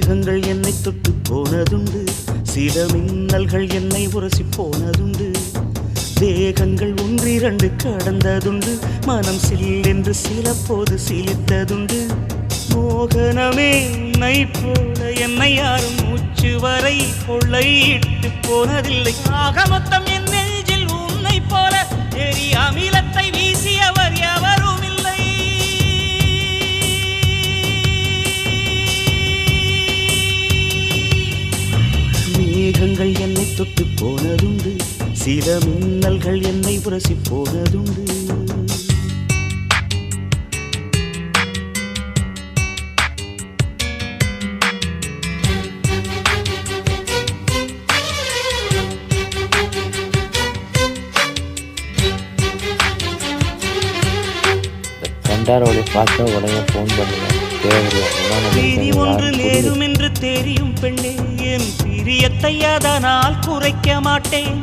மேகங்கள் என்னை தொட்டு போனதுண்டு, சில மின்னல்கள் என்னை உரசி போனதுண்டு. தேகங்கள் ஒன்றிரண்டு கடந்ததுண்டு, மனம் சில்லென்று சில போது சிலித்ததுண்டு. மோகனமே உன்னை போல என்னை யாரும் மூச்சு வரை கொள்ளையிட்டு போனதில்லை. ஆக மொத்தம் என் நெஞ்சில் உன்னை போல எரி அமிலத்தை வீசியவர் எவரும் இல்லை. மேகங்கள் என்னை தொட்டு போனதுண்டு, சில மின்னல்கள் என்னை உரசி போனதுண்டு. கண்டாரோட பார்க்க உடனே ஃபோன் பண்ணுவேன். நீதி ஒன்று நேரும் என்று தெரியும் பெண்ணே, என் பிரியத்தை அதனால் குறைக்க மாட்டேன்.